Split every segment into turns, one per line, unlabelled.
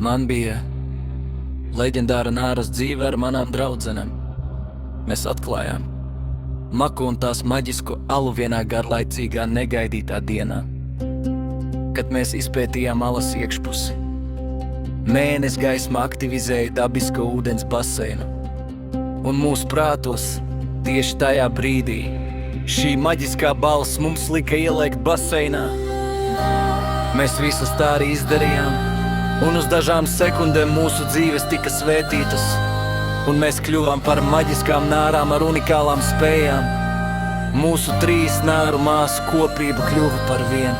Man bija leģendāra nāras dzīve ar manām draudzenēm. Mēs atklājām maku un tās maģisku alu vienā garlaicīgā negaidītā dienā, kad mēs izpētījām alas iekšpusi. Mēnes gaisma aktivizēja dabisko ūdens baseinu, un mūsu prātos tieši tajā brīdī šī maģiskā balss mums lika ieliekt baseinā. Mēs visus tā arī izdarījām, un uz dažām sekundēm mūsu dzīves tika svētītas, un mēs kļuvām par maģiskām nārām ar unikālām spējām. Mūsu 3 nāru māsu kopība kļuva par vienu.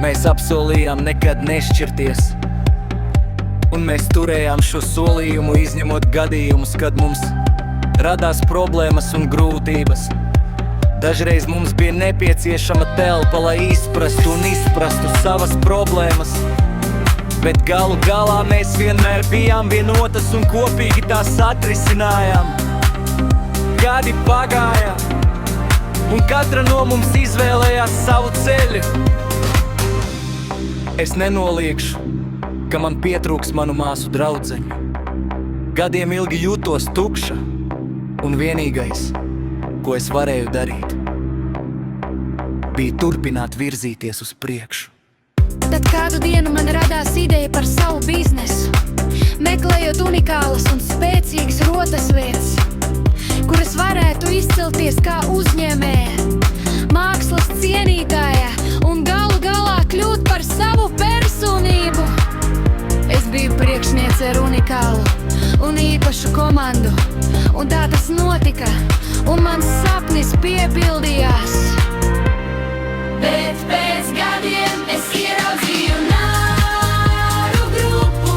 Mēs apsolījām nekad nešķirties, un mēs turējām šo solījumu, izņemot gadījumus, kad mums radās problēmas un grūtības. Dažreiz mums bija nepieciešama telpa, lai izprastu un izprastu savas problēmas, bet galu galā mēs vienmēr bijām vienotas un kopīgi tās atrisinājām. Gadi pagāja, un katra no mums izvēlējās savu ceļu. Es nenoliekšu, ka man pietrūks manu māsu draudzeņu. Gadiem ilgi jūtos tukša, un vienīgais, ko es varēju darīt, bija turpināt virzīties uz priekšu.
Tad kādu dienu man radās ideja par savu biznesu, meklējot unikālas un spēcīgas rotas vietas, kuras varētu izcelties kā uzņēmēja, mākslas cienītāja un galu galā kļūt par savu personību. Es biju priekšniece ar unikālu un īpašu komandu, un tā tas notika, un mans sapnis piepildījās. Bet pēc gadiem es ieraudzīju nāru grupu,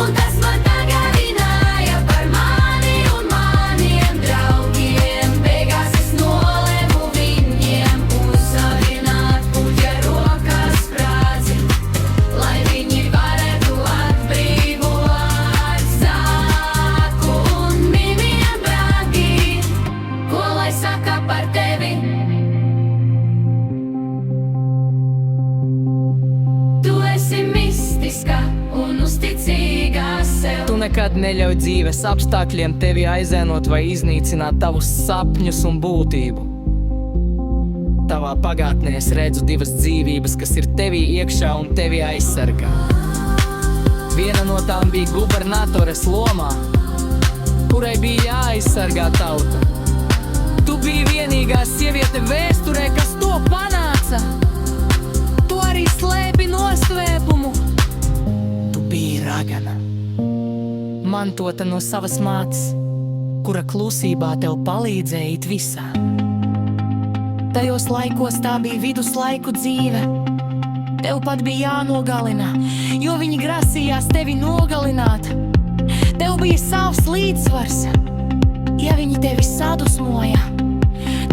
un tas man atgādināja par mani un maniem draugiem. Beigās es nolēmu viņiem uzavināt puķa rokas prāci, lai viņi varētu atbrīvot Zaku un Mimiem Brangi. Ko lai saka par tevi? Un uzticīgā sev.
Tu nekad neļauj dzīves apstākļiem tevi aizēnot vai iznīcināt tavus sapņus un būtību. Tavā pagātnē es redzu 2 dzīvības, kas ir tevī iekšā un tevi aizsargā. Viena no tām bija gubernatores lomā, kurai bija jāaizsargā tauta. Tu biji vienīgā sieviete vēsturē, kas to panāca. Tu arī slēpi noslēpumu. Bija ragana, mantota no savas mātes, kura klusībā tev palīdzēja it visā. Tajos laikos tā bija viduslaiku dzīve. Tev pat bija jānogalina, jo viņi grasījās tevi nogalināt. Tev bija savs līdzsvars, ja viņi tevi sadusmoja.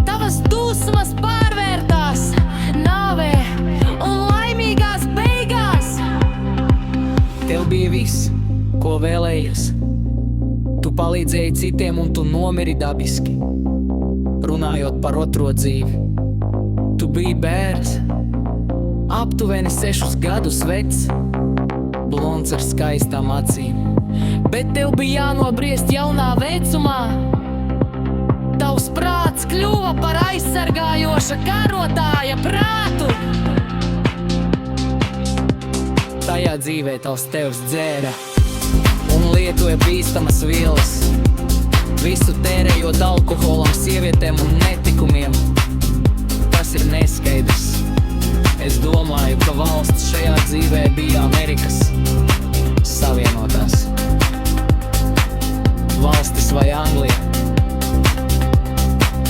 Tavas dusmas pārvērtās nāvē un laimīgās beigās. Tev bija viss, ko vēlējies. Tu palīdzēji citiem un tu nomiri dabiski. Runājot par otro dzīvi, tu biji bērns, aptuveni 6 gadus vecs, blonds ar skaistām acīm. Bet tev bija jānobriest jaunā vecumā. Tavs prāts kļuva par aizsargājoša karotāja prātu. Tajā dzīvē tavs tevs dzēra un lietoja bīstamas vielas, visu tērējot alkoholam, sievietēm un netikumiem. Tas ir neskaidrs. Es domāju, ka valsts šajā dzīvē bija Amerikas Savienotās valstis vai Anglija.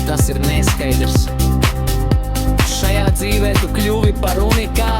Tas ir neskaidrs. Šajā dzīvē tu kļuvi par unikālu.